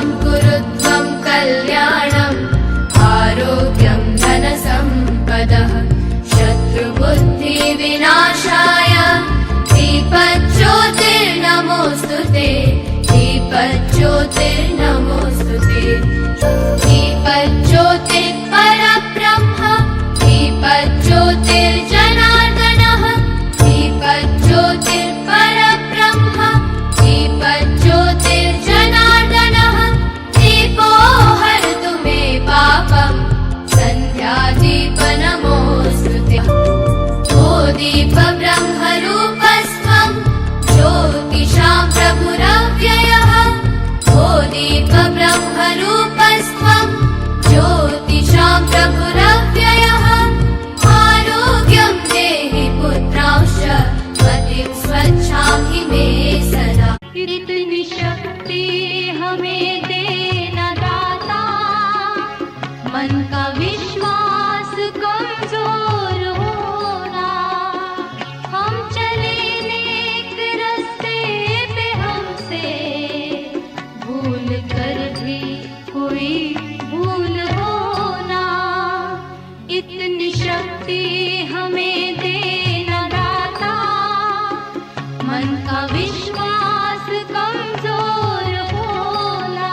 सर्वं कुरु त्वं कल्याणम् आरोग्यं धनसम्पदः शत्रुबुद्धिविनाशाय दीपज्योतिर्नमोऽस्तुते दीपज्योतिर्नमोऽस्तुते दीपज्योतिर्परब्रह्म दीपज्योतिर्जनार्दनः दीपज्योतिर्परब्रह्म दीपज्योतिर्जनार्दनः दीपो हरतु मे पापम् सन्ध्यादीपनमोऽस्तुते ओ दीपब्रह्मरूपस्त्वं ज्योतिषां प्रभुरव्ययः ओ दीपब्रह्मरूपस्त्वं ज्योतिषां प्रभुरव्ययः आरोग्यं देहि पुत्रांश्च मतिं स्वच्छां हि मे सदा। इतनी शक्ति हमें देना दाता, मन का विश्वास कमजोर होना, हम चले नेक रास्ते पे हमसे भूल कर भी कोई भूल होना। इतनी शक्ति हमें देना दाता, मन का विश्वास कमजोर होना।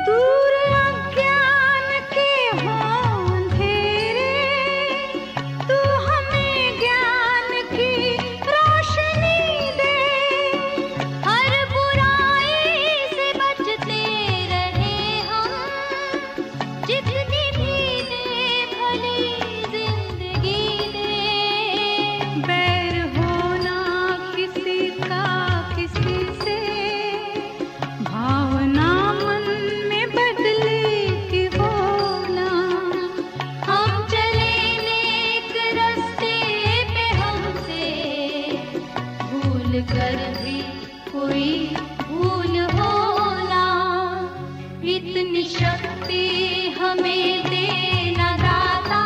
दूर अज्ञान के हों अंधेरे, तू हमें ज्ञान की रोशनी दे। हर बुराई से बचते रहे हम, जितनी भी दे भली जिंदगी दे। बैर होना किसी का किसी से, भावना मन में बदले की होना। हम चले नेक रास्ते पे हमसे भूल कर भी कोई भूल होना। इतनी शक्ति हमें देना दाता,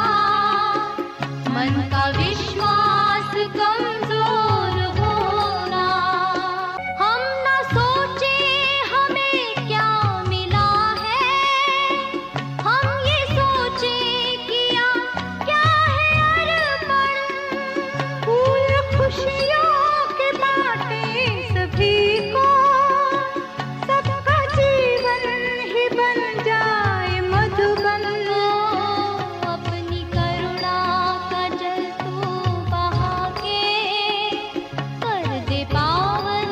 मन का विश्वास कमजोर होना। हम न सोचे हमें क्या मिला है, हम ये सोचे किया क्या है अर्पण। फूल खुशियों के बाटे सभी को, सबका जीवन ही बन जाए मधुबन। अपनी करुणा का जल तू बहा के, कर दे पावन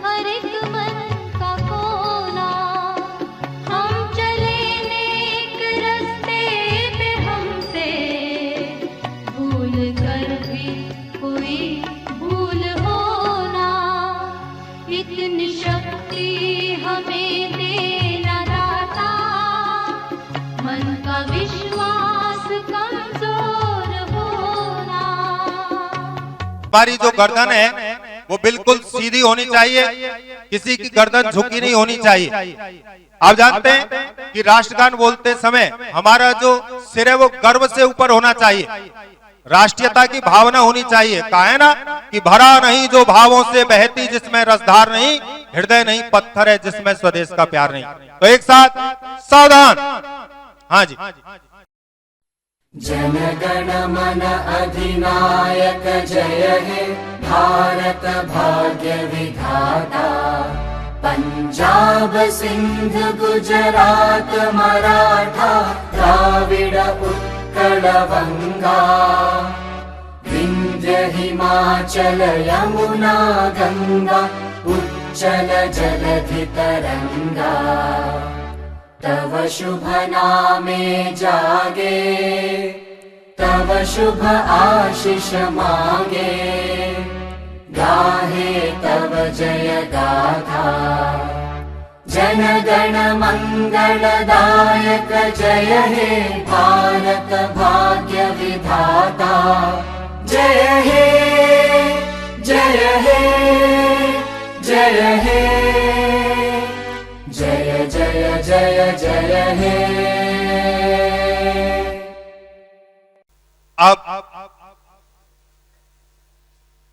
हर एक मन का कोना। हम चले नेक रास्ते पे हमसे भूल कर भी कोई भूल होना। इतनी शक्ति हमें देना दाता, मन का विश्वास कमजोर होना। हमारी जो गर्दन है वो बिल्कुल सीधी होनी चाहिए, किसी की गर्दन झुकी नहीं होनी चाहिए। आप जानते हैं कि राष्ट्रगान बोलते समय हमारा जो सिर है वो गर्व से ऊपर होना चाहिए, राष्ट्रीयता की भावना होनी चाहिए। कहा है ना कि भरा नहीं जो भावों से बहती जिसमें रसधार नहीं, हृदय नहीं पत्थर है जिसमें स्वदेश का प्यार नहीं। तो एक साथ सावधान। हाँ जी। जन गण मन अधिनायक जय हे भारत भाग्य विधाता। पंजाब सिंध गुजरात मराठा द्राविड़ उत्कल बंगा, विंध्य हिमाचल यमुना गंगा उच्चल जलधि तरंगा। तव शुभ नामे जागे, तव शुभ आशीष मांगे, गाहे तव जय गाथा। जन गण मंगलदायक जय हे भारत भाग्य विधाता। जय हे जय हे जय हे जय जय जय जय हे। अब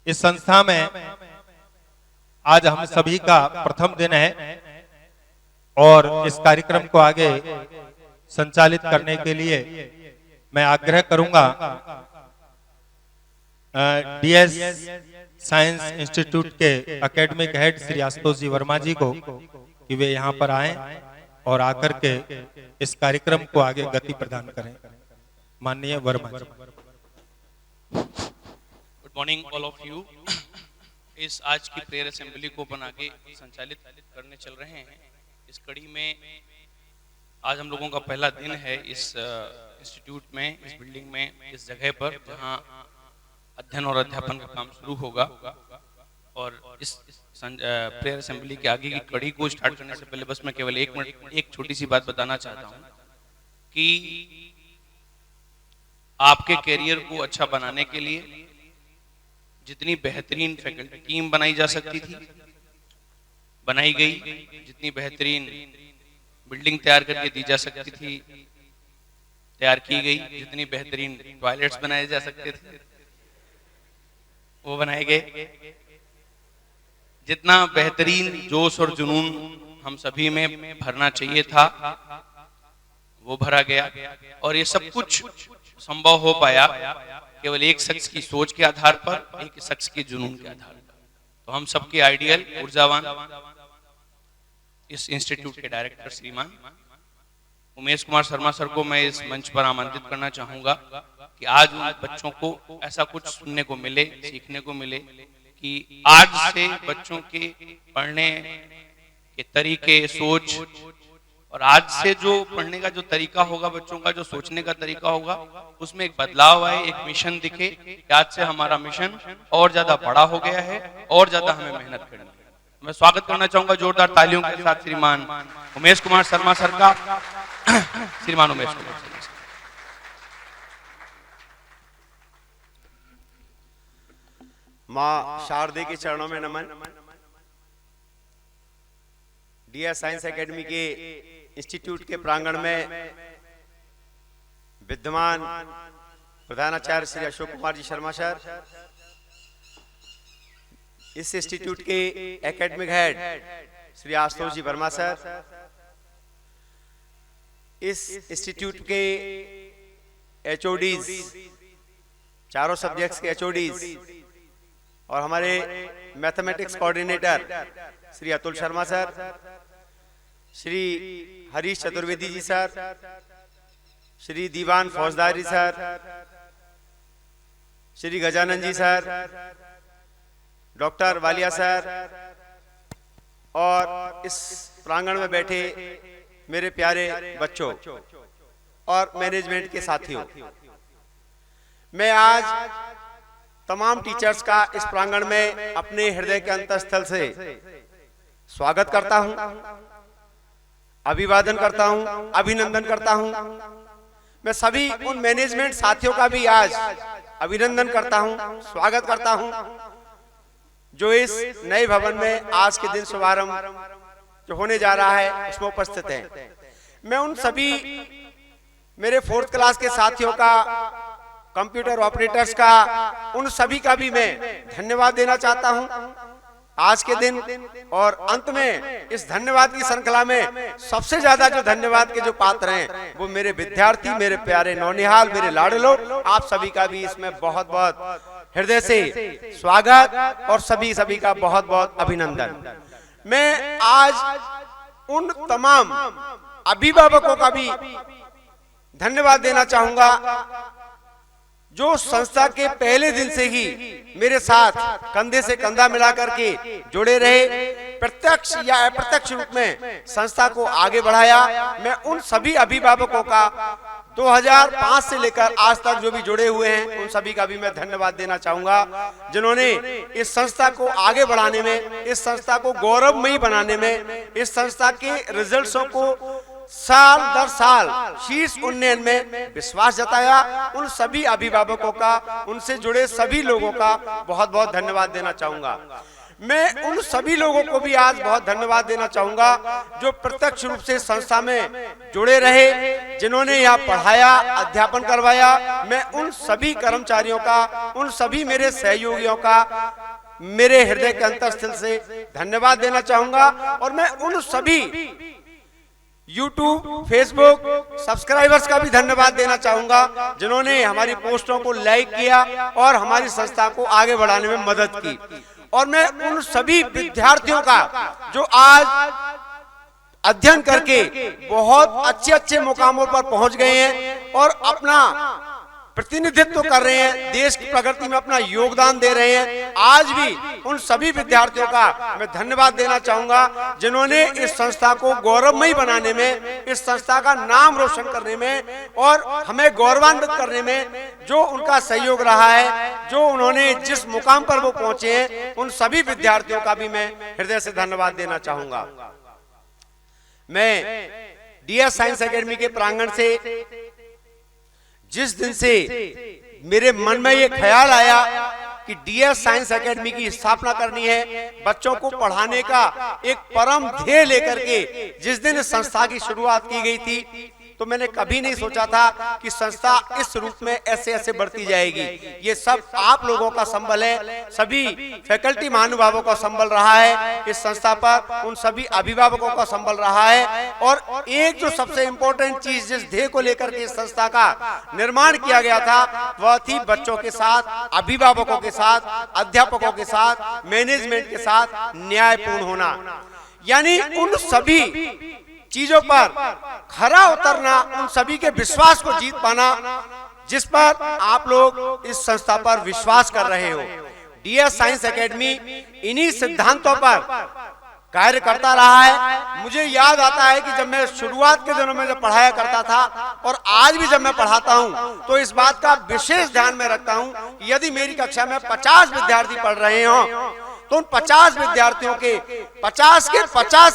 इस संस्था में आज हम सभी का प्रथम दिन है। और इस कार्यक्रम को आगे संचालित करने के लिए मैं आग्रह करूंगा डीएस साइंस इंस्टीट्यूट के एकेडमिक हेड श्री आशुतोष जी वर्मा जी को कि वे यहाँ पर आएं और आकर के इस कार्यक्रम को आगे गति प्रदान करें। माननीय Verma ji. Good morning all of you. इस आज की प्रेयर असेंबली को अपन आगे संचालित करने चल रहे हैं। इस कड़ी में आज हम लोगों का पहला दिन है इस इंस्टीट्यूट में, इस बिल्डिंग में, इस जगह पर जहां अध्ययन और अध्यापन का काम शुरू होगा। और इस प्रेयर असेंबली के आगे की कड़ी को स्टार्ट करने से पहले बस मैं केवल एक छोटी सी बात बताना चाहता हूं कि आपके कैरियर को अच्छा बनाने के लिए जितनी बेहतरीन फैकल्टी टीम बनाई जा सकती थी बनाई गई, जितनी बेहतरीन बिल्डिंग तैयार करके दी जा सकती थी तैयार की गई, जितनी बेहतरीन टॉयलेट्स बनाए जा सकते थे वो बनाए गए, जितना बेहतरीन जोश और जुनून हम सभी में भरना चाहिए था वो भरा गया। और ये सब कुछ संभव हो पाया केवल एक शख्स की सोच के आधार पर, एक शख्स के जुनून के आधार पर। तो हम सबके आइडियल ऊर्जावान इस इंस्टीट्यूट के डायरेक्टर श्रीमान उमेश कुमार शर्मा सर को मैं इस मंच पर आमंत्रित करना चाहूंगा कि आज उन बच्चों को ऐसा कुछ सुनने को मिले, सीखने को मिले कि आज से बच्चों के पढ़ने के तरीके, सोच और आज से जो पढ़ने का जो तरीका होगा, बच्चों का जो सोचने का तरीका होगा, उसमें एक बदलाव आए, एक मिशन दिखे कि आज से हमारा मिशन और ज्यादा बड़ा हो गया है और ज्यादा हमें मेहनत करनी है। मैं स्वागत करना चाहूंगा जोरदार तालियों के साथ श्रीमान उमेश कुमार शर्मा सर का। श्रीमान उमेश कुमार शर्मा। माँ शारदे के चरणों में नमन। डीएस साइंस एकेडमी के इंस्टीट्यूट के प्रांगण में विद्यमान प्रधानाचार्य श्री अशोक कुमार जी शर्मा सर, इस इंस्टीट्यूट के academic head Shri Ashutosh ji Verma sir, इस इंस्टीट्यूट के एचओडीज, चारों सब्जेक्ट्स के एचओडीज और हमारे mathematics coordinator Shri Atul Sharma sir, Shri Harish Chaturvedi ji sir, Shri Diwan Faujdari sir, Shri Gajanan ji sir, doctor Walia sir और इस प्रांगण में बैठे मेरे प्यारे बच्चों और मैनेजमेंट के साथियों, मैं आज तमाम टीचर्स का इस प्रांगण में अपने हृदय के अंतःस्थल से स्वागत करता हूं, अभिवादन करता हूं, अभिनंदन करता हूं। मैं सभी उन मैनेजमेंट साथियों का भी आज अभिनंदन करता हूं, स्वागत करता हूं जो इस नए भवन में आज के दिन शुभारंभ जो होने जा रहा है उसमें उपस्थित हैं। मैं उन सभी मेरे 4th क्लास के साथियों का, कंप्यूटर ऑपरेटर्स का, उन सभी का भी मैं धन्यवाद देना चाहता हूं आज के दिन। और अंत में इस धन्यवाद की श्रृंखला में सबसे ज्यादा जो धन्यवाद के जो पात्र हैं वो मेरे विद्यार्थी, मेरे प्यारे नौनिहाल, मेरे लाडलो, आप सभी का भी इसमें बहुत बहुत हृदय से स्वागत और सभी का बहुत बहुत अभिनंदन। मैं आज उन तमाम अभिभावकों का भी धन्यवाद देना चाहूंगा जो संस्था के पहले दिन से ही मेरे साथ कंधे से कंधा मिलाकर के जुड़े रहे, प्रत्यक्ष या अप्रत्यक्ष रूप में संस्था को आगे बढ़ाया। मैं उन सभी अभिभावकों का 2005 से लेकर आज तक जो भी जुड़े हुए हैं उन सभी का भी मैं धन्यवाद देना चाहूंगा जिन्होंने इस संस्था को आगे बढ़ाने में, इस संस्था को गौरवमयी बनाने में, इस संस्था के रिजल्ट्सों को साल दर साल शीर्ष उन्नयन में विश्वास जताया। उन सभी अभिभावकों का, उनसे जुड़े सभी लोगों का बहुत बहुत धन्यवाद देना चाहूंगा। मैं उन सभी लोगों को भी आज बहुत धन्यवाद देना चाहूंगा जो प्रत्यक्ष रूप से संस्था में जुड़े रहे, जिन्होंने यहाँ पढ़ाया, अध्यापन करवाया। मैं उन सभी कर्मचारियों का, उन सभी मेरे सहयोगियों का मेरे हृदय के अंतःस्थल से धन्यवाद देना चाहूंगा। और मैं उन सभी यूट्यूब, फेसबुक सब्सक्राइबर्स का भी धन्यवाद देना चाहूंगा, जिन्होंने हमारी पोस्टों को लाइक किया और हमारी संस्था को आगे बढ़ाने में मदद की। और मैं उन सभी विद्यार्थियों का जो आज अध्ययन करके बहुत अच्छे अच्छे मुकामों पर पहुंच गए हैं और अपना प्रतिनिधित्व कर रहे हैं, देश की प्रगति में अपना योगदान दे रहे हैं, आज भी उन सभी विद्यार्थियों का मैं धन्यवाद देना चाहूंगा, जिन्होंने इस संस्था को गौरवमयी बनाने में, इस संस्था का नाम रोशन करने में और हमें गौरवान्वित करने में जो उनका सहयोग रहा है, जो उन्होंने जिस मुकाम पर वो पहुंचे हैं, उन सभी विद्यार्थियों का भी मैं हृदय से धन्यवाद देना चाहूंगा। मैं डीएस साइंस एकेडमी के प्रांगण से जिस दिन से मेरे मन में ये ख्याल आया कि डीएस साइंस एकेडमी की स्थापना करनी है, बच्चों को पढ़ाने का एक परम ध्येय लेकर के जिस दिन इस संस्था की शुरुआत की गई थी, तो मैंने कभी नहीं सोचा था कि संस्था इस रूप में ऐसे ऐसे बढ़ती जाएगी। ये सब आप लोगों का संबल है, सभी फैकल्टी महानुभावों का संबल रहा है इस संस्था पर, उन सभी अभिभावकों का संबल रहा है। और एक जो सबसे इंपॉर्टेंट चीज जिस ध्येय को लेकर के इस संस्था का निर्माण किया गया था, वह थी बच्चों के साथ, अभिभावकों के साथ, अध्यापकों के साथ, मैनेजमेंट के साथ न्यायपूर्ण होना, यानी उन सभी चीजों पर खरा उतरना, उन सभी के विश्वास को जीत पाना जिस पर आप लोग इस संस्था पर विश्वास कर रहे हो। डीएस साइंस एकेडमी इन्हीं सिद्धांतों पर कार्य करता रहा है। मुझे याद आता है कि जब मैं शुरुआत के दिनों में जब पढ़ाया करता था और आज भी जब मैं पढ़ाता हूं, तो इस बात का विशेष ध्यान में रखता हूं कि यदि मेरी कक्षा में 50 विद्यार्थी पढ़ रहे हो तो उन 50 विद्यार्थियों के 50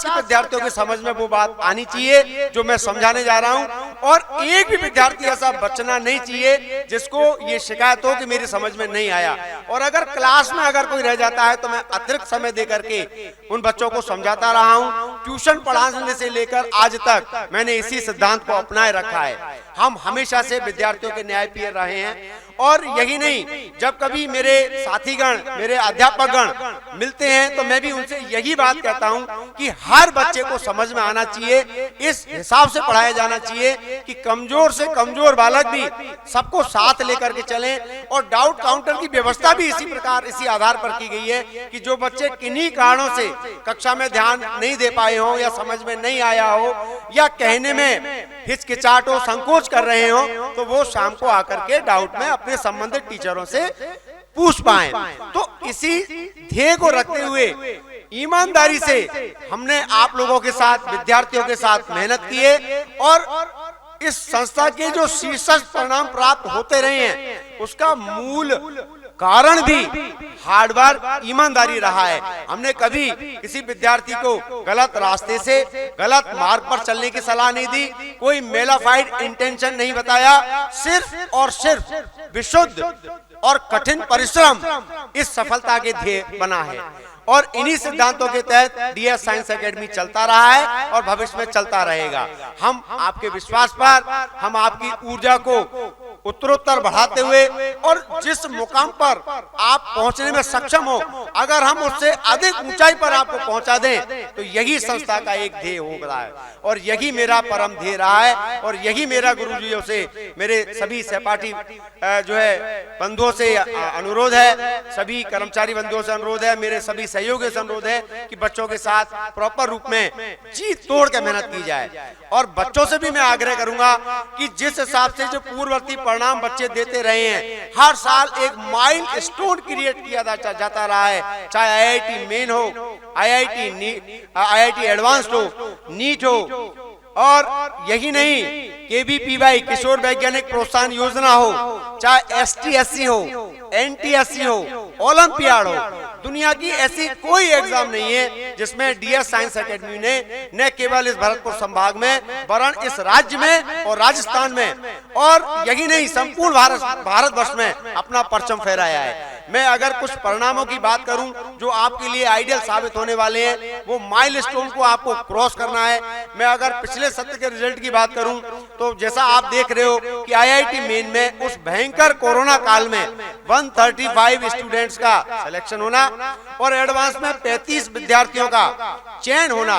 विद्यार्थियों की समझ में वो बात आनी चाहिए जो मैं समझाने जा रहा हूं। और एक भी विद्यार्थी ऐसा बचना नहीं चाहिए जिसको ये शिकायत हो कि मेरी समझ में नहीं आया। और अगर क्लास में अगर कोई रह जाता है तो मैं अतिरिक्त समय दे करके उन बच्चों को समझाता रहा हूं। ट्यूशन पढ़ाने से लेकर आज तक मैंने इसी सिद्धांत को अपनाए रखा है। हम हमेशा से विद्यार्थियों के न्याय पीर रहे हैं। और यही नहीं, जब कभी मेरे साथीगण, मेरे अध्यापकगण मिलते हैं तो मैं भी उनसे यही बात कहता हूं कि हर बच्चे को समझ में आना चाहिए, इस हिसाब से पढ़ाया जाना चाहिए कि कमजोर से कमजोर बालक भी सबको साथ लेकर के चलें। और डाउट काउंटर की व्यवस्था भी इसी प्रकार, इसी आधार पर की गई है कि जो बच्चे किन्हीं कारणों से कक्षा में ध्यान नहीं दे पाए हो या समझ में नहीं आया हो या कहने में हिचकिचाहट हो, संकोच कर रहे हो, तो वो शाम को आकर के डाउट में अपने संबंधित टीचरों से पूछ पाए। तो इसी ध्येय को रखते हुए ईमानदारी से हमने आप लोगों के साथ, विद्यार्थियों के साथ मेहनत की है और इस संस्था के जो शीर्षक परिणाम प्राप्त होते रहे हैं उसका मूल कारण भी हार्डवर्क, ईमानदारी रहा है। हमने कभी किसी विद्यार्थी को गलत रास्ते से, गलत मार्ग पर चलने की सलाह नहीं दी, कोई मेलाफाइड इंटेंशन नहीं बताया। सिर्फ और सिर्फ विशुद्ध और कठिन परिश्रम इस सफलता के ध्येय बना है। और इन्हीं सिद्धांतों के तहत डीएस साइंस एकेडमी चलता रहा है और भविष्य में चलता रहेगा। हम आपके विश्वास पर, हम आपकी ऊर्जा को उत्तरोत्तर बढ़ाते हुए और जिस मुकाम पर आप पहुंचने में सक्षम हो, अगर हम उससे अधिक ऊंचाई पर आपको पहुंचा दें तो यही संस्था का एक ध्येय हो रहा है और यही मेरा परम ध्येय रहा है। और यही मेरा गुरुजियों से, मेरे सभी सहपाठी जो है बंधुओं से अनुरोध है, सभी कर्मचारी बंधुओं से अनुरोध है, मेरे सभी सहयोगियों से अनुरोध है कि बच्चों के साथ प्रॉपर रूप में जी तोड़ के मेहनत की जाए। और बच्चों से भी मैं आग्रह करूंगा कि जिस हिसाब से जो पूर्ववर्ती परिणाम बच्चे देते रहे हैं, हर साल एक माइलस्टोन क्रिएट किया जाता रहा है, चाहे आईआईटी मेन हो, आईआईटी एडवांस्ड हो, नीट हो, और यही नहीं केवीपीवाई किशोर वैज्ञानिक प्रोत्साहन योजना हो, चाहे एसटीएससी हो, एनटीएससी हो, ओलंपियाड हो, दुनिया की ऐसी कोई एग्जाम नहीं है जिसमें डीएस साइंस एकेडमी ने न केवल इस भरतपुर संभाग में वरन इस राज्य में और राजस्थान में और यही नहीं संपूर्ण भारतवर्ष में अपना परचम फहराया है। मैं अगर कुछ परिणामों की बात करूं जो आपके लिए आइडियल साबित होने वाले हैं, वो माइलस्टोन को आपको क्रॉस करना है। मैं अगर पिछले सत्र के रिजल्ट की बात करूं तो जैसा आप देख रहे हो कि आईआईटी मेन में उस भयंकर कोरोना काल में 135 स्टूडेंट्स का सिलेक्शन होना और एडवांस में 35 विद्यार्थियों का चयन होना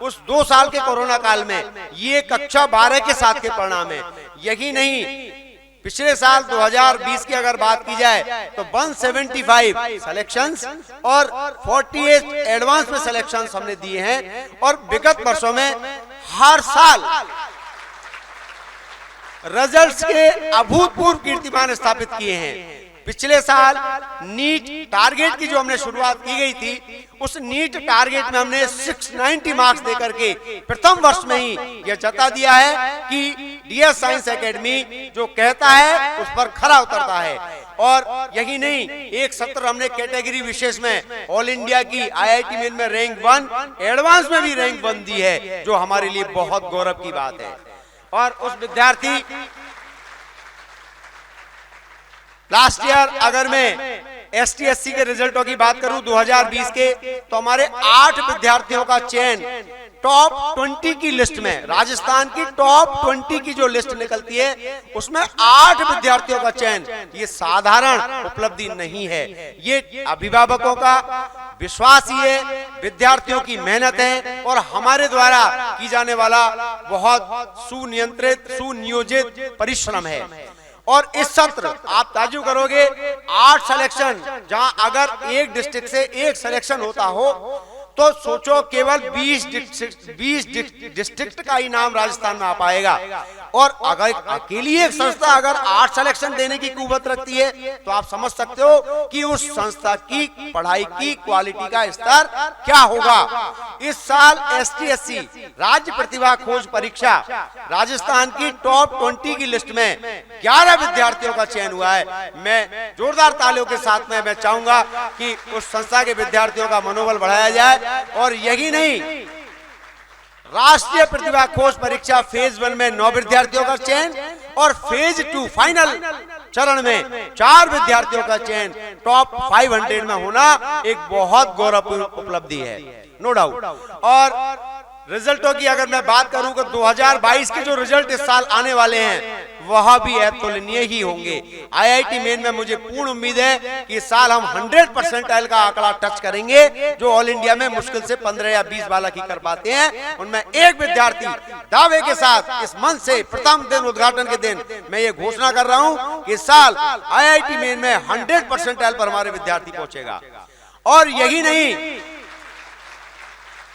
उस 2 साल के कोरोना काल में, ये कक्षा 12 के साथ के परिणाम है। यही नहीं, पिछले साल 2020 की अगर बात की जाए तो 175 सिलेक्शंस और 48 एडवांस में सिलेक्शंस हमने दिए हैं और विगत वर्षों में हर साल रिजल्ट्स के अभूतपूर्व कीर्तिमान स्थापित किए हैं। पिछले साल नीट टारगेट की जो हमने शुरुआत की गई थी, उस नीट टारगेट में हमने 690 मार्क्स देकर के प्रथम वर्ष में ही यह जता दिया है कि डीएस साइंस एकेडमी जो कहता है उस पर खरा उतरता है। और यही नहीं, एक सत्र हमने कैटेगरी विशेष में ऑल इंडिया की आईआईटी मेन में रैंक 1, एडवांस में भी रैंक 1 दी है, जो हमारे लिए बहुत गौरव की बात है। और उस विद्यार्थी लास्ट ईयर अगर मैं एसटीएससी के रिजल्टों की बात करूं 2020 के, तो हमारे 8 विद्यार्थियों का चयन टॉप 20 की लिस्ट में, राजस्थान की टॉप 20 की जो लिस्ट निकलती है उसमें 8 विद्यार्थियों का चयन, ये साधारण उपलब्धि नहीं है। ये अभिभावकों का विश्वास ही है, विद्यार्थियों की मेहनत है और हमारे द्वारा की जाने वाला बहुत सुनियंत्रित सुनियोजित परिश्रम है। और इस सत्र आप ताज्जुब करोगे, 8 सिलेक्शन, जहां अगर एक डिस्ट्रिक्ट से एक सिलेक्शन होता हो तो सोचो केवल 20 डिस्ट्रिक्ट का ही नाम राजस्थान में आ पाएगा। और अगर अकेली एक संस्था अगर 8 सिलेक्शन देने की कुवत रखती है तो आप समझ सकते हो कि उस संस्था की पढ़ाई की क्वालिटी का स्तर क्या होगा। इस साल एसटीएससी राज्य प्रतिभा खोज परीक्षा राजस्थान की टॉप 20 की लिस्ट में 11 विद्यार्थियों का चयन हुआ है। मैं जोरदार तालियों के साथ में मैं चाहूंगा कि उस संस्था के विद्यार्थियों का मनोबल बढ़ाया जाए। और यही नहीं, राष्ट्रीय प्रतिभा खोज परीक्षा फेज 1 में 9 विद्यार्थियों का चयन और फेज 2 फाइनल चरण में 4 विद्यार्थियों का चयन टॉप 500 में होना एक बहुत गौरवपूर्ण उपलब्धि है, नो डाउट। और रिजल्टों की अगर मैं बात करूं तो 2022 के जो रिजल्ट इस साल आने वाले हैं वह भी अतुलनीय ही होंगे। आईआईटी मेन में मुझे पूर्ण उम्मीद है कि इस साल हम 100% का आंकड़ा टच करेंगे, जो ऑल इंडिया में मुश्किल से 15 या 20 बालक ही कर पाते हैं। उनमें एक विद्यार्थी दावे के साथ इस मंच से प्रथम दिन उद्घाटन के दिन मैं ये घोषणा कर रहा हूं कि इस साल आईआईटी मेन में 100% पर हमारे विद्यार्थी पहुंचेगा। और यही नहीं,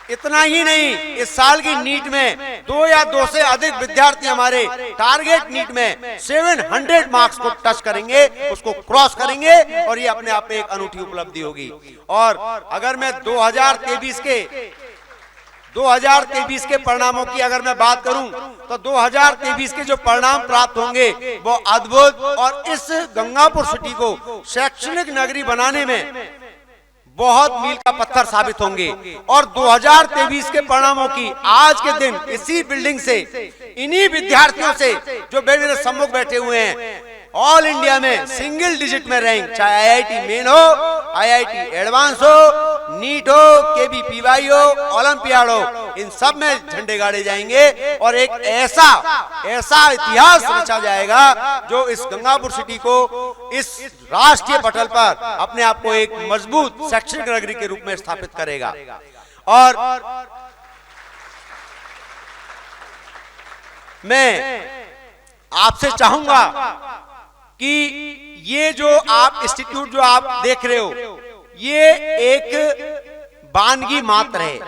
इतना ही नहीं, इस साल की नीट में 2 या 2 से अधिक विद्यार्थी हमारे टारगेट नीट में 700 मार्क्स को टच करेंगे, उसको क्रॉस करेंगे और ये अपने आप में एक अनूठी उपलब्धि होगी। और अगर मैं 2023 के परिणामों की अगर मैं बात करूं तो 2023 के जो परिणाम प्राप्त होंगे वो अद्भुत और इस गंगापुर सिटी को शैक्षणिक नगरी बनाने में बहुत मील का पत्थर साबित होंगे। और 2023 के परिणामों की आज के दिन इसी बिल्डिंग से इन्हीं विद्यार्थियों से जो मेरे सम्मुख बैठे हुए हैं ऑल इंडिया में सिंगल डिजिट में रैंक, चाहे आईआईटी मेन हो, आईआईटी एडवांस हो, नीट हो, केबीपीवाई हो, ओलंपियाड हो, इन सब में झंडे गाड़े जाएंगे और एक ऐसा इतिहास रचा जाएगा जो इस गंगापुर सिटी को इस राष्ट्रीय पटल पर अपने आप को एक मजबूत शैक्षणिक नगरी के रूप में स्थापित करेगा। और मैं आपसे चाहूंगा कि ये जो आप इंस्टीट्यूट जो आप देख रहे हो, ये एक वानगी मात्र है,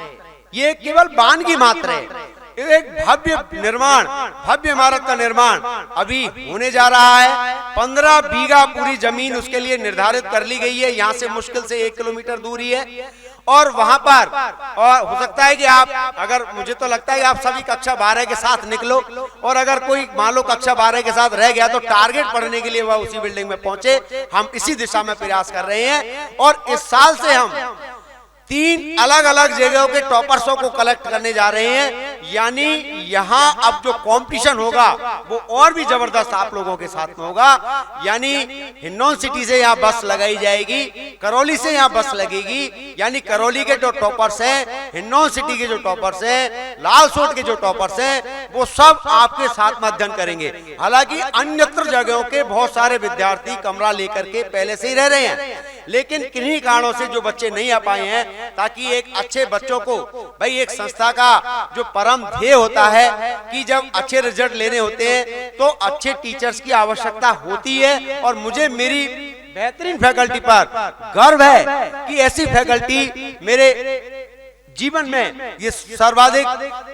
ये केवल वानगी मात्र है। एक भव्य निर्माण, भव्य इमारत का निर्माण अभी होने जा रहा है। 15 बीघा पूरी जमीन उसके लिए निर्धारित कर ली गई है, यहाँ से मुश्किल से 1 किलोमीटर दूरी है। और वहां पर और हो सकता है कि आप, अगर मुझे तो लगता है कि आप सभी कक्षा 12 के साथ निकलो, और अगर कोई मान लो कक्षा 12 के साथ रह गया तो टारगेट पढ़ने के लिए वह उसी बिल्डिंग में पहुंचे। हम इसी दिशा में प्रयास कर रहे हैं और इस साल से हम 3 अलग अलग जगहों के टॉपर्सों को कलेक्ट करने जा रहे हैं। यानी यहाँ अब जो कंपटीशन होगा वो और भी जबरदस्त आप लोगों के साथ में होगा। यानी हिंडौन सिटी से यहाँ बस लगाई जाएगी, करौली से यहाँ बस लगेगी। यानी करौली के जो टॉपर्स हैं, हिंडौन सिटी के जो टॉपर्स हैं, लालसोट के जो टॉपर्स हैं, वो सब आपके साथ में अध्ययन करेंगे। हालांकि अन्यत्र जगहों के बहुत सारे विद्यार्थी कमरा लेकर के पहले से ही रह रहे हैं, लेकिन किन्हीं कारणों से जो बच्चे नहीं आ पाए हैं, ताकि एक अच्छे बच्चों को, भाई एक संस्था का जो परम ध्येय होता है कि जब अच्छे रिजल्ट लेने होते हैं तो अच्छे टीचर्स की आवश्यकता होती है। और मुझे मेरी बेहतरीन फैकल्टी पर गर्व है कि ऐसी फैकल्टी मेरे जीवन में ये सर्वाधिक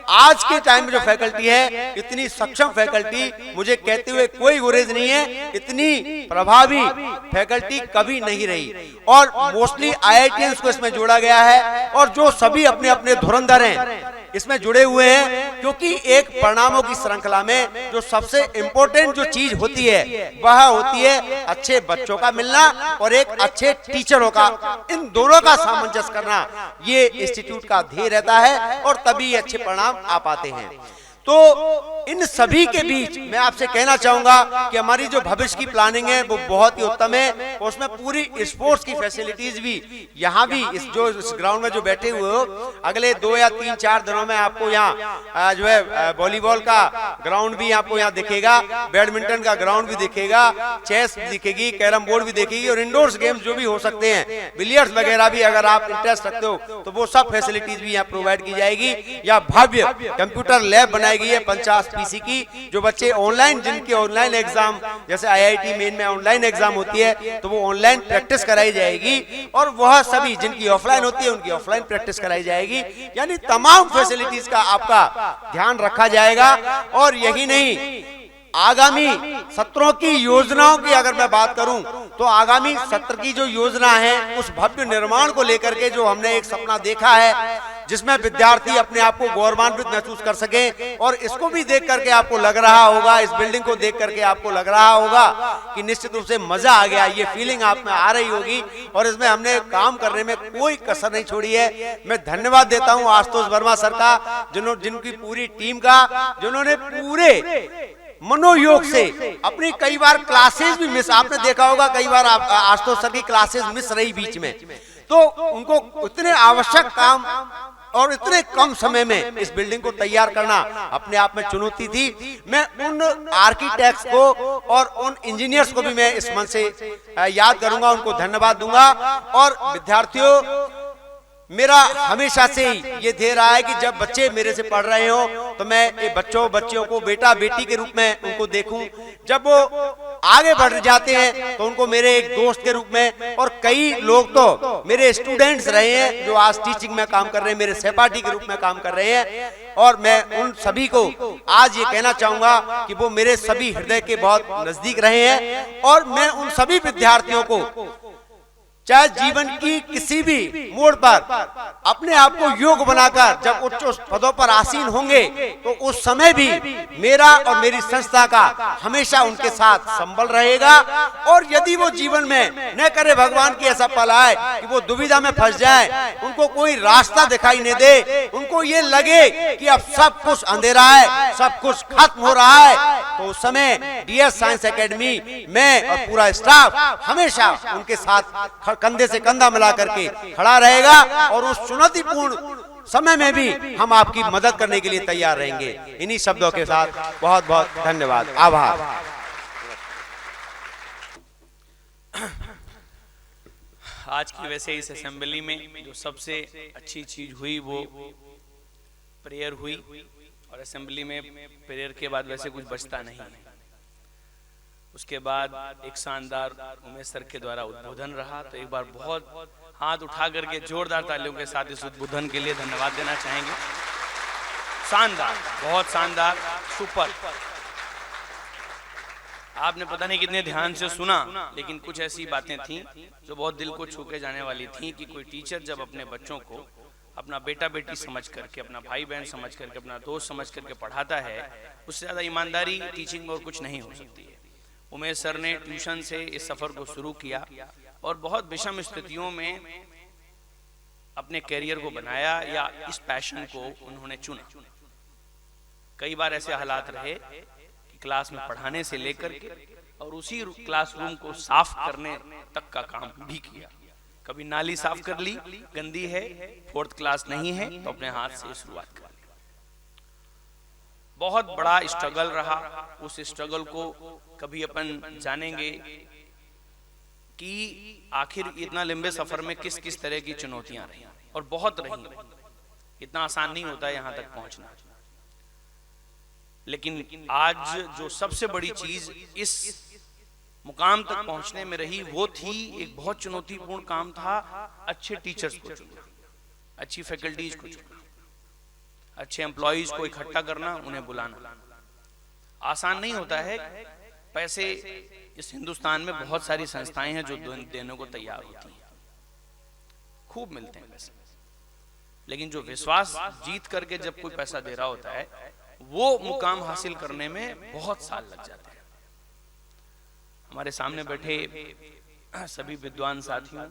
आज के टाइम में जो फैकल्टी है, इतनी सक्षम फैकल्टी, मुझे कहते हुए कोई गुरेज नहीं है, इतनी प्रभावी फैकल्टी कभी नहीं रही। और मोस्टली IITians को इसमें जोड़ा गया है और जो सभी अपने अपने धुरंधर हैं इसमें जुड़े हुए हैं, क्योंकि एक परिणामों की श्रृंखला में जो सबसे इंपॉर्टेंट जो चीज होती है वह होती है अच्छे बच्चों का मिलना और एक अच्छे टीचरों का, इन दोनों का सामंजस्य करना ये इंस्टीट्यूट का ध्येय रहता है और तभी अच्छे परिणाम आ पाते हैं। तो इन सभी के बीच मैं आपसे कहना चाहूंगा कि हमारी जो भविष्य की प्लानिंग है वो बहुत ही उत्तम है। और उसमें पूरी स्पोर्ट्स की फैसिलिटीज भी यहाँ भी इस ग्राउंड में जो बैठे हुए हो, अगले 2 या 3-4 दिनों में आपको यहाँ जो है वॉलीबॉल का ग्राउंड भी आपको यहाँ दिखेगा, बैडमिंटन का ग्राउंड भी दिखेगा, चेस भी दिखेगी, कैरम बोर्ड भी दिखेगी और इंडोर्स गेम्स जो भी हो सकते हैं, बिलियर्ड्स वगैरह भी अगर आप इंटरेस्ट रखते हो तो वो सब फैसिलिटीज भी यहाँ प्रोवाइड की जाएगी। या भव्य कंप्यूटर लैब बनाएगी 50 PC की, जो बच्चे ऑनलाइन, जिनके ऑनलाइन एग्जाम जैसे IIT मेन में ऑनलाइन एग्जाम होती है तो वो ऑनलाइन प्रैक्टिस कराई जाएगी, और वह सभी जिनकी ऑफलाइन होती है उनकी ऑफलाइन प्रैक्टिस कराई जाएगी। यानी तमाम फैसिलिटीज का आपका ध्यान रखा जाएगा। और यही नहीं, आगामी सत्रों की योजनाओं की अगर मैं बात करूं तो आगामी सत्र की जो योजना है उस भव्य निर्माण को लेकर के जो हमने एक सपना देखा है, जिसमें विद्यार्थी अपने आप को गौरवान्वित महसूस कर सके, और इसको भी देख करके आपको लग रहा होगा, इस बिल्डिंग को देख करके आपको लग रहा होगा कि निश्चित रूप से मजा आ गया, ये फीलिंग आप में आ रही होगी। और इसमें हमने काम करने में कोई कसर नहीं छोड़ी है। मैं धन्यवाद देता हूं आशुतोष वर्मा सर का, जिनकी पूरी टीम का, जिन्होंने पूरे मनोयोग से अपनी कई बार क्लासेस भी मिस, आपने देखा होगा कई बार आशुतोष सर की क्लासेस मिस रही बीच में, तो उनको इतने आवश्यक काम और इतने कम समय में इस बिल्डिंग को तैयार करना अपने आप में चुनौती थी। मैं उन आर्किटेक्ट्स को और उन इंजीनियर्स को भी मैं इस मन से याद करूंगा, उनको धन्यवाद दूंगा। और विद्यार्थियों, मेरा हमेशा से ही ये ध्येय रहा है कि जब बच्चे मेरे से पढ़ रहे हो तो मैं ये बच्चियों को बेटा बेटी के रूप में उनको देखूं, जब वो आगे बढ़ जाते हैं तो उनको मेरे एक दोस्त के रूप में, और कई लोग तो मेरे स्टूडेंट्स रहे हैं जो आज टीचिंग में काम कर रहे हैं, मेरे सहपाठी के रूप में काम कर रहे हैं। और मैं उन सभी को आज ये कहना चाहूंगा कि वो मेरे सभी हृदय के बहुत नजदीक रहे हैं। और मैं उन सभी विद्यार्थियों को, चाहे जीवन की किसी भी मोड़ पर अपने आप को योग्य बनाकर जब उच्च पदों पर आसीन होंगे तो उस समय भी मेरा और मेरी संस्था का हमेशा उनके साथ संबल रहेगा। और यदि वो जीवन में न करे भगवान की ऐसा पल आए कि वो दुविधा में फंस जाए, उनको कोई रास्ता दिखाई नहीं दे, उनको ये लगे कि अब सब कुछ अंधेरा है, सब कुछ खत्म हो रहा है, तो उस समय DS साइंस एकेडमी में और पूरा स्टाफ हमेशा उनके साथ कंधे से कंधा मिला करके खड़ा रहेगा। और उस चुनौतीपूर्ण समय में भी हम आपकी मदद करने के लिए तैयार रहेंगे। इन्हीं शब्दों के साथ बहुत बहुत धन्यवाद, आभार। आज की वैसे इस असेंबली में जो सबसे अच्छी चीज हुई वो प्रेयर हुई, और असेंबली में प्रेयर के बाद वैसे कुछ बचता नहीं है। उसके बाद एक शानदार उमेश सर के द्वारा उद्बोधन रहा, तो एक बार बहुत हाथ उठा करके जोरदार तालियों के साथ इस उद्बोधन के लिए धन्यवाद देना चाहेंगे। शानदार, बहुत शानदार, सुपर। आपने पता नहीं कितने ध्यान से सुना, लेकिन कुछ ऐसी बातें थी जो बहुत दिल को छू के जाने वाली थी कि कोई टीचर जब अपने बच्चों को अपना बेटा बेटी समझ करके, अपना भाई बहन समझ करके, अपना दोस्त समझ करके पढ़ाता है, उससे ज्यादा ईमानदारी टीचिंग में और कुछ नहीं हो सकती है। उमेश सर ने ट्यूशन से इस सफर को शुरू किया और बहुत विषम स्थितियों में अपने कैरियर को बनाया या इस पैशन को उन्होंने चुना। कई बार ऐसे हालात रहे कि क्लास में पढ़ाने से लेकर के और उसी क्लासरूम को साफ करने तक का काम भी किया। कभी नाली साफ कर ली, गंदी है, 4th क्लास नहीं है तो अपने हाथ से शुरुआत कर ली। बहुत बड़ा स्ट्रगल रहा। उस स्ट्रगल को कभी अपन जानेंगे कि आखिर इतना लंबे सफर में किस किस तरह की चुनौतियां रही, और बहुत रही। इतना आसान नहीं होता यहाँ तक पहुंचना। लेकिन आज जो सबसे बड़ी चीज इस मुकाम तक पहुंचने में रही वो थी, एक बहुत चुनौतीपूर्ण काम था, अच्छे टीचर्स को चुनना, अच्छी फैकल्टीज को चुनना, अच्छे एम्प्लॉइज को इकट्ठा करना, उन्हें बुलाना। आसान नहीं होता है। पैसे इस हिंदुस्तान में बहुत सारी संस्थाएं हैं जो देने को तैयार होती हैं, खूब मिलते हैं पैसे, लेकिन जो विश्वास जीत करके जब कोई पैसा दे रहा होता है वो मुकाम हासिल करने में बहुत साल लग जाते हैं। हमारे सामने बैठे सभी विद्वान साथियों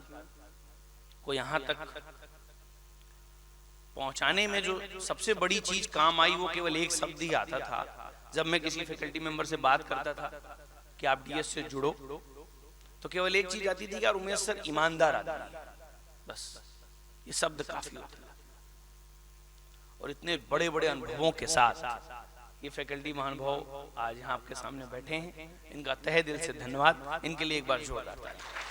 को यहाँ तक पहुंचाने में जो सबसे बड़ी चीज काम आई वो केवल एक शब्द ही आता था। जब मैं किसी फैकल्टी मेंबर से बात करता था कि आप डीएस से जुड़ो, तो केवल एक चीज आती थी कि यार उमेश सर ईमानदार आदमी है, बस ये शब्द काफी होता था। और इतने बड़े बड़े अनुभवों के साथ ये फैकल्टी महानुभाव आज यहाँ आपके सामने बैठे हैं, इनका तहे दिल से धन्यवाद। इनके लिए एक बार जोरदार ताली।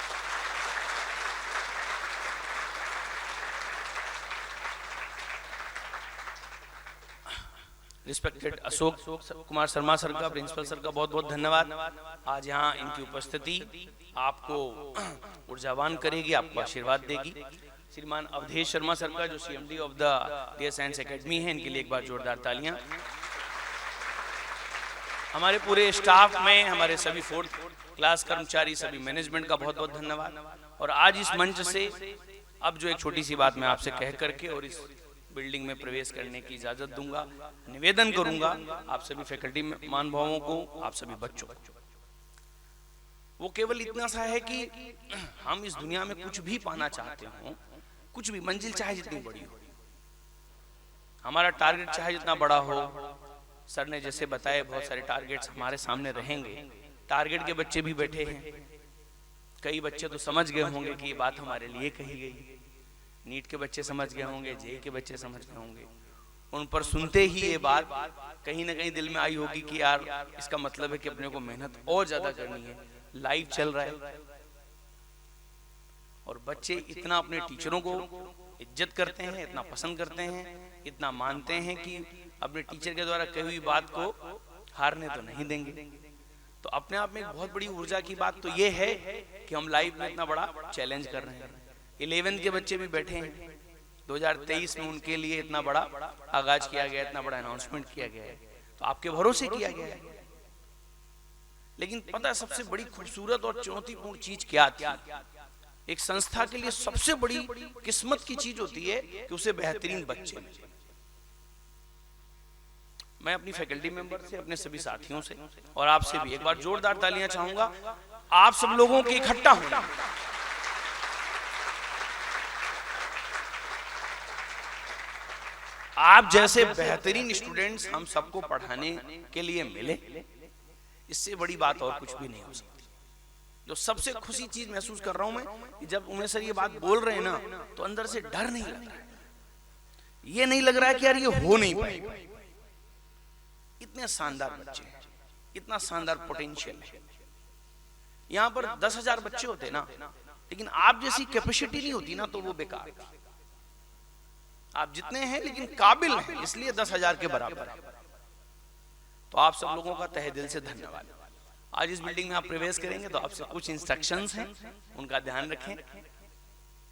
रिस्पेक्टेड अशोक कुमार शर्मा सर का, प्रिंसिपल सर का बहुत बहुत धन्यवाद। आज यहाँ इनकी उपस्थिति आपको ऊर्जावान करेगी, आपको आशीर्वाद देगी। श्रीमान अवधेश शर्मा सर का जो CMD of the DS science academy है, इनके लिए एक बार जोरदार तालियां। हमारे पूरे स्टाफ में हमारे सभी 4th क्लास कर्मचारी, सभी मैनेजमेंट का बहुत बहुत धन्यवाद। और आज इस मंच से अब जो एक छोटी सी बात मैं आपसे कह करके और इस बिल्डिंग में प्रवेश करने की इजाजत दूंगा, निवेदन करूंगा आप सभी फैकल्टी महानुभावों को, आप सभी बच्चों को। वो केवल इतना सा है कि हम इस दुनिया में कुछ भी पाना चाहते हो, कुछ भी, मंजिल चाहे जितनी बड़ी हो, हमारा टारगेट चाहे जितना बड़ा हो, सर ने जैसे बताए बहुत सारे टारगेट्स हमारे सामने रहेंगे। टारगेट के बच्चे भी बैठे हैं, कई बच्चे तो समझ गए होंगे कि ये बात हमारे लिए कही गई। नीट के बच्चे समझ गए होंगे, जेई के बच्चे समझ गए होंगे। उन पर सुनते ही ये बात कहीं ना कहीं दिल में आई होगी कि यार इसका मतलब है कि अपने को मेहनत और ज्यादा करनी है। लाइव चल रहा है और बच्चे इतना अपने टीचरों को इज्जत करते हैं, इतना पसंद करते हैं, इतना मानते हैं कि अपने टीचर के द्वारा कही हुई बात को हारने तो नहीं देंगे। तो अपने आप में एक बहुत बड़ी ऊर्जा की बात तो ये है कि हम लाइव में इतना बड़ा चैलेंज कर रहे हैं। 11th के बच्चे भी बैठे हैं, 2023 में उनके लिए इतना बड़ा आगाज किया गया, इतना बड़ा अनाउंसमेंट किया गया है, तो आपके भरोसे किया गया है। लेकिन पता है सबसे बड़ी खूबसूरत और चुनौतीपूर्ण चीज क्या थी? एक संस्था के लिए सबसे बड़ी किस्मत की चीज होती है कि उसे बेहतरीन बच्चे मिले। मैं अपनी फैकल्टी मेंबर से, अपने सभी साथियों से और आपसे भी एक बार जोरदार तालियां चाहूंगा आप सब लोगों के इकट्ठा होना। आप जैसे बेहतरीन स्टूडेंट्स हम सबको पढ़ाने के लिए मिले, इससे बड़ी बात और कुछ भी नहीं हो सकती। जो सबसे खुशी चीज महसूस कर रहा हूं मैं कि जब उमेश सर ये बात बोल रहे हैं ना, तो अंदर से डर नहीं लग रहा है, ये नहीं लग रहा है कि यार ये हो नहीं पाएगा। इतने शानदार बच्चे हैं, इतना शानदार पोटेंशियल है। यहाँ पर 10,000 बच्चे होते ना, लेकिन आप जैसी कैपेसिटी नहीं होती ना, तो वो बेकार है। आप जितने हैं लेकिन काबिल हैं, इसलिए 10,000 के बराबर है। तो आप सब लोगों का तहे दिल से धन्यवाद। आज इस बिल्डिंग में आप प्रवेश करेंगे तो आपसे कुछ इंस्ट्रक्शंस हैं, उनका ध्यान रखें।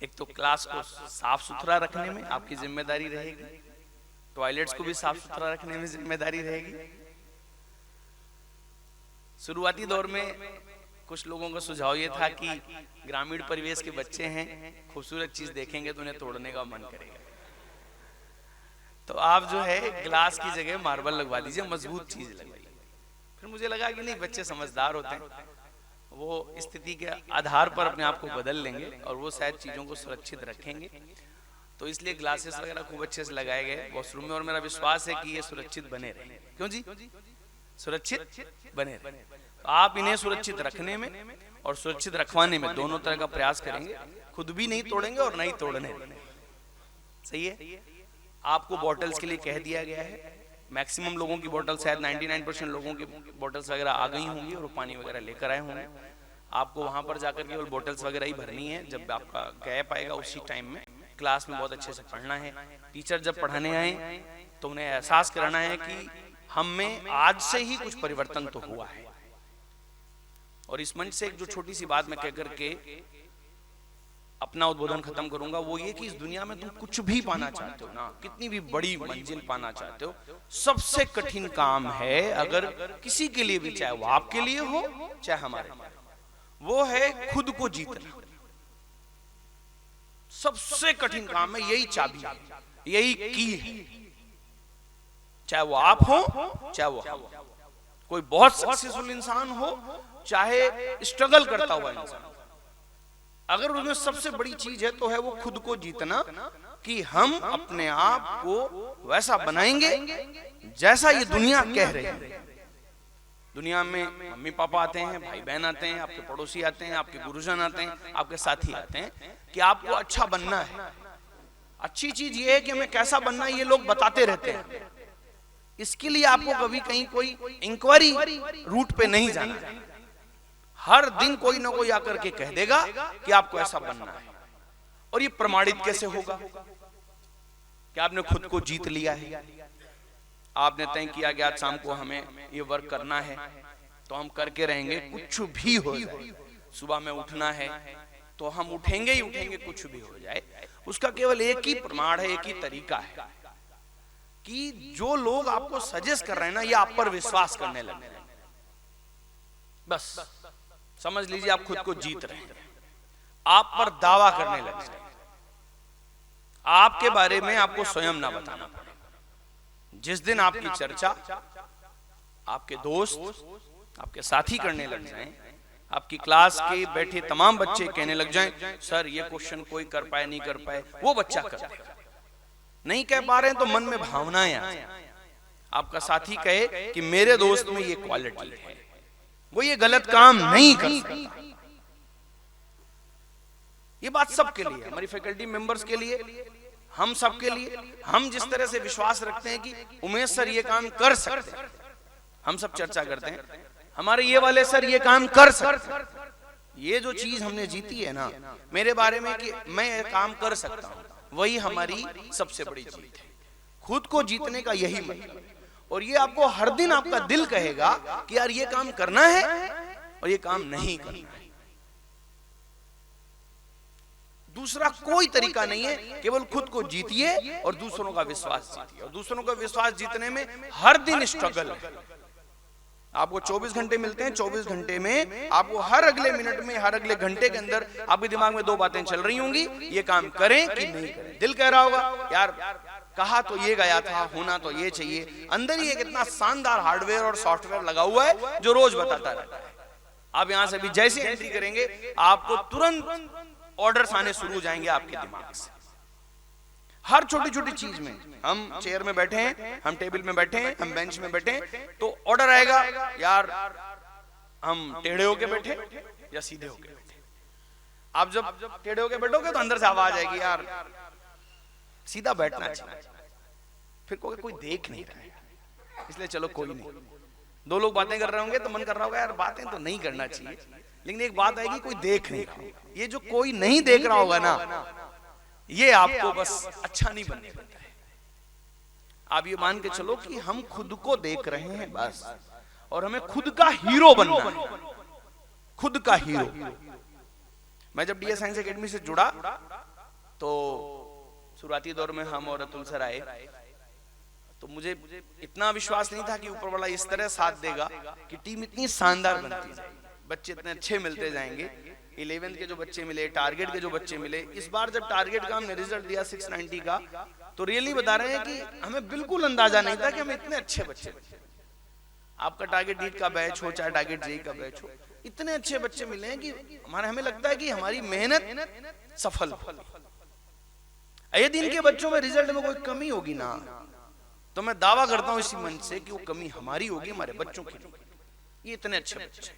एक तो क्लास को साफ सुथरा रखने में आपकी जिम्मेदारी रहेगी, टॉयलेट्स को भी साफ सुथरा रखने में जिम्मेदारी रहेगी। शुरुआती दौर में कुछ लोगों का सुझाव ये था कि ग्रामीण परिवेश के बच्चे हैं, खूबसूरत चीज देखेंगे तो उन्हें तोड़ने का मन करेगा, तो आप जो है ग्लास की जगह मार्बल लगवा दीजिए, मजबूत चीज लगवाइए। फिर मुझे लगा कि नहीं, बच्चे समझदार होते हैं, वो स्थिति के आधार पर अपने आप को बदल लेंगे और वो शायद चीजों को सुरक्षित रखेंगे। तो इसलिए ग्लासेस वगैरह खूब अच्छे से लगाए गए वॉशरूम में, और मेरा विश्वास है कि ये सुरक्षित बने रहे। क्यों जी? सुरक्षित बने रहे। तो आप इन्हें सुरक्षित रखने में और सुरक्षित रखवाने में दोनों तरह का प्रयास करेंगे, खुद भी नहीं तोड़ेंगे और नहीं तोड़ने देंगे। सही है? आपको बॉटल्स के लिए कह दिया गया है, मैक्सिमम लोगों की बोतल, शायद 99% लोगों की बोतल्स वगैरह आ गई होंगी और पानी वगैरह लेकर आए होंगे। आपको वहां पर जाकर केवल बोतल्स वगैरह ही भरनी है। जब आपका गैप आएगा उसी टाइम में क्लास में बहुत अच्छे से पढ़ना है। टीचर जब पढ़ाने आए तो उन्हें एहसास कराना है कि हम में आज से ही कुछ परिवर्तन तो हुआ है। और इस मंच से एक जो छोटी सी बात मैं कहकर के अपना उद्बोधन खत्म करूंगा, वो ये कि इस दुनिया में तुम कुछ भी पाना चाहते हो ना, कितनी भी बड़ी मंजिल पाना चाहते हो, सबसे कठिन काम है, अगर किसी के लिए भी, चाहे वो आपके लिए हो चाहे हमारे लिए, वो है खुद को जीतना। सबसे कठिन काम है, यही चाबी है, यही की है। चाहे वो आप हो चाहे वो हम, कोई बहुत सक्सेसफुल इंसान हो चाहे स्ट्रगल करता हुआ इंसान, अगर उसमें सबसे बड़ी चीज है तो है वो खुद को जीतना, कि हम अपने आप को वैसा बनाएंगे जैसा ये दुनिया कह रही है। दुनिया में मम्मी पापा आते हैं, भाई बहन आते हैं, आपके पड़ोसी आते हैं, आपके गुरुजन आते हैं, आपके साथी आते हैं कि आपको अच्छा बनना है। अच्छी चीज ये है कि हमें कैसा बनना है ये लोग बताते रहते हैं। इसके लिए आपको कभी कहीं कोई इंक्वायरी रूट पे नहीं जाना है। हर दिन कोई ना कोई आकर के कह देगा कि आपको ऐसा बनना है। और ये प्रमाणित कैसे होगा कि आपने खुद को जीत लिया है? आपने तय किया कि आज शाम को हमें ये वर्क करना है तो हम करके रहेंगे, कुछ भी हो जाए। सुबह में उठना है तो हम उठेंगे ही उठेंगे, कुछ भी हो जाए। उसका केवल एक ही प्रमाण है, एक ही तरीका है कि जो लोग आपको सजेस्ट कर रहे हैं ना, ये आप पर विश्वास करने लगे हैं। बस समझ लीजिए आप खुद को जीत रहे हैं, आप पर दावा करने लगे हैं। आपके बारे में आपको स्वयं ना बताना पड़े। जिस दिन आपकी चर्चा आपके दोस्त, आपके साथी करने लग जाएं, आपकी क्लास के बैठे तमाम बच्चे कहने लग जाएं, सर ये क्वेश्चन कोई कर पाए नहीं कर पाए, वो बच्चा कर देगा। नहीं कह पा रहे हैं तो मन में भावनाएं आ जाए। आपका साथी कहे कि मेरे दोस्त में ये क्वालिटी है, वो ये गलत काम नहीं कर सकता। ये बात सबके लिए, हमारी फैकल्टी मेंबर्स के लिए, हम सबके लिए। हम जिस तरह से विश्वास रखते हैं कि उमेश सर ये काम कर सकते हैं, हम सब चर्चा करते हैं हमारे ये वाले सर ये काम कर सकते हैं। ये जो चीज हमने जीती है ना मेरे बारे में कि मैं ये काम कर सकता हूं, वही हमारी सबसे बड़ी जीत है। खुद को जीतने का यही मतलब है। और ये आपको हर दिन आपका दिल कहेगा कि यार ये काम करना है और ये काम नहीं करना है। दूसरा कोई तरीका नहीं है, केवल खुद को जीतिए और दूसरों का विश्वास जीतिए। और दूसरों का विश्वास जीतने में हर दिन स्ट्रगल है। आपको 24 घंटे मिलते हैं, 24 घंटे में आपको हर अगले मिनट में, हर अगले घंटे के अंदर आपके दिमाग में दो बातें चल रही होंगी, ये काम करें कि नहीं करें। दिल कह रहा होगा यार कहा तो ये गया था, होना तो ये चाहिए। अंदर ही एक इतना शानदार हार्डवेयर और सॉफ्टवेयर लगा हुआ है जो रोज बताता रहता है। आप यहां से भी जैसे एंट्री करेंगे आपको तुरंत ऑर्डर्स आने शुरू हो जाएंगे आपके दिमाग से। हर छोटी छोटी चीज में, हम चेयर में बैठे हैं, हम टेबल में बैठे हैं, हम बेंच में बैठे हैं, तो ऑर्डर आएगा यार हम टेढ़े होके बैठे या सीधे होके बैठे। आप जब टेढ़े होके बैठोगे तो अंदर से आवाज आएगी यार सीधा बैठना चाहिए। फिर कोई देख नहीं रहा है, इसलिए चलो कोई नहीं। दो लोग बातें कर रहे होंगे तो मन कर रहा होगा यार बातें तो नहीं करना चाहिए, लेकिन एक बात आएगी कोई देख नहीं रहा। ये जो कोई नहीं देख रहा होगा ना, ये आपको बस अच्छा नहीं बनने देता है। आप ये मान के चलो कि हम खुद को देख रहे हैं बस, और हमें खुद का हीरो बनना है, खुद का हीरो। मैं जब डीएस साइंस एकेडमी से जुड़ा तो शुरुआती दौर में हम और अतुल सर आए, तो मुझे इतना विश्वास नहीं था कि ऊपर वाला इस तरह साथ देगा कि टीम इतनी शानदार बनती जाएगी, बच्चे इतने अच्छे मिलते जाएंगे। 11th के जो बच्चे मिले, टारगेट के जो बच्चे मिले, इस बार जब टारगेट का हमने रिजल्ट दिया 690 का, तो रियली बता रहे हैं कि हमें बिल्कुल अंदाजा नहीं था कि हम इतने अच्छे बच्चे। आपका टारगेट नीट का बैच हो चाहे टारगेट जेई का बैच हो, इतने अच्छे बच्चे मिले हैं कि हमें लगता है कि हमारी मेहनत सफल हो। यदि इनके बच्चों में रिजल्ट में कोई कमी होगी ना, तो मैं दावा करता हूं इसी मंच से कि वो कमी हमारी होगी, हमारे बच्चों की नहीं। ये इतने अच्छे बच्चे,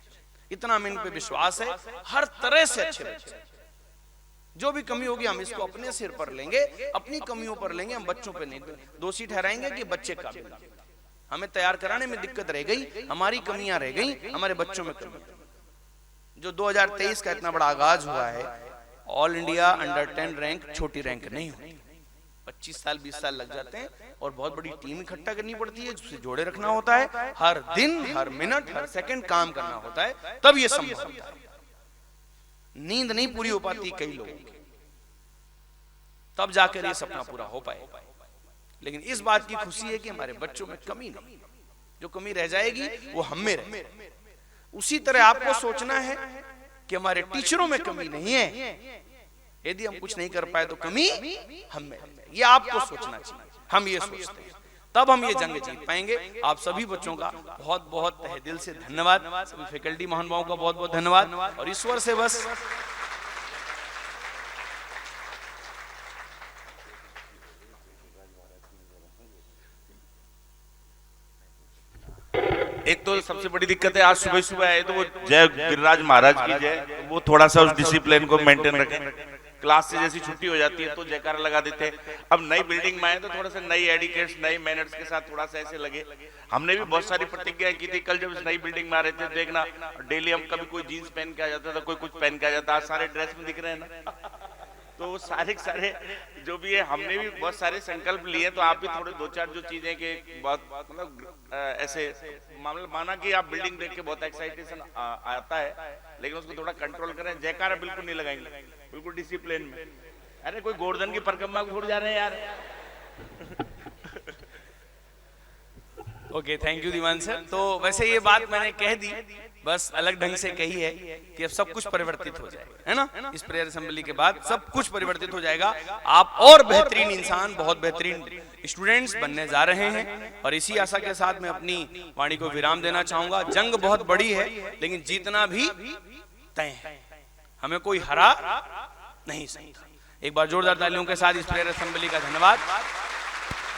इतना हमें इन पे विश्वास है, हर तरह से अच्छे बच्चे। जो भी कमी होगी हम इसको अपने सिर पर लेंगे, अपनी कमियों पर लेंगे, हम बच्चों पे नहीं दोषी ठहराएंगे कि बच्चे काबिल। हमें तैयार कराने में दिक्कत रह गई, हमारी कमियां रह गई, हमारे बच्चों में कमी। जो 2023 का इतना बड़ा आगाज हुआ है, ऑल इंडिया अंडर 10 रैंक छोटी रैंक नहीं होती। 25 साल 20 साल लग जाते हैं और बहुत बड़ी टीम इकट्ठा करनी पड़ती है, जिसे जोड़े रखना होता है, हर दिन हर मिनट हर सेकंड काम करना होता है, तब ये संभव होता है। नींद नहीं पूरी हो पाती कई लोगों की, तब जाकर ये सपना पूरा हो पाए। लेकिन इस बात की खुशी है कि हमारे बच्चों में कमी नहीं, जो कमी रह जाएगी वो हम में रहे। उसी तरह आपको सोचना है कि हमारे टीचरों में कमी नहीं है, यदि हम कुछ नहीं कर पाए तो कमी हम में है। ये आपको सोचना चाहिए, हम ये सोचते हैं, तब हम ये जंग जीत पाएंगे। आप सभी बच्चों का बहुत बहुत तहे दिल से धन्यवाद, सभी फैकल्टी महानुभावों का बहुत बहुत धन्यवाद, और ईश्वर से बस एक तो सबसे बड़ी दिक्कत है, आज सुबह सुबह आए तो वो जय गिरिराज महाराज की जय, वो थोड़ा सा उस डिसिप्लिन को मेंटेन रखें। क्लास से जैसी छुट्टी हो जाती है तो जयकारा लगा देते हैं। अब नई बिल्डिंग में आए तो थोड़ा सा नई एडिकेट्स नई मैनर्स के साथ थोड़ा सा ऐसे लगे। हमने भी बहुत सारी प्रतिज्ञाएं की थी। कल जब इस नई बिल्डिंग में आ रहे थे, देखना डेली हम कभी कोई जीन्स पहन के आ जाता था, कोई कुछ पहन के आ जाता, आज सारे ड्रेस में दिख रहे हैं ना। तो सारे जो भी है, हमने भी बहुत सारे संकल्प लिए, तो आप भी थोड़े दो चार जो चीजें के बहुत मतलब ऐसे मामला माना कि आप बिल्डिंग देख के बहुत एक्साइटेशन आता है, लेकिन उसको थोड़ा कंट्रोल करें। जयकारा बिल्कुल नहीं लगाएंगे, बिल्कुल डिसिप्लिन में। अरे कोई गोवर्धन की परिक्रमा को छोड़ जा रहे हैं यार। Okay, thank you Diwan sir. तो वैसे ये बात मैंने कह दी, बस अलग ढंग से कही है कि अब सब कुछ परिवर्तित हो जाएगा, है ना। इस प्रेयर असेंबली के बाद सब कुछ परिवर्तित हो जाएगा। आप और बेहतरीन इंसान, बहुत बेहतरीन स्टूडेंट्स बनने जा रहे हैं, और इसी आशा के साथ मैं अपनी वाणी को विराम देना चाहूंगा। जंग बहुत बड़ी है, लेकिन जीतना भी तय है, हमें कोई हरा नहीं सकता। एक बार जोरदार तालियों के साथ इस प्रेयर असेंबली का धन्यवाद,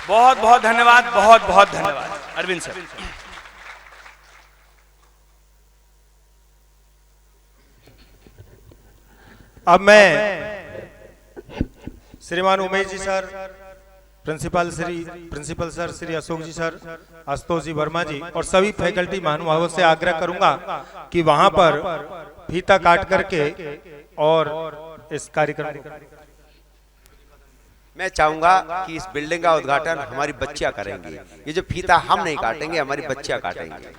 बहुत बहुत धन्यवाद, बहुत बहुत धन्यवाद। अरविंद सर। अब मैं श्रीमान Umesh ji sir, principal sir Shri Ashok ji sir, Ashutosh ji Verma ji और सभी फैकल्टी महानुभावों से आग्रह करूंगा कि वहां पर फीता काट करके और इस कार्यक्रम को मैं चाहूंगा कि इस बिल्डिंग का उद्घाटन हमारी बच्चियां करेंगी। ये जो फीता हम नहीं काटेंगे, हमारी बच्चियां काटेंगी।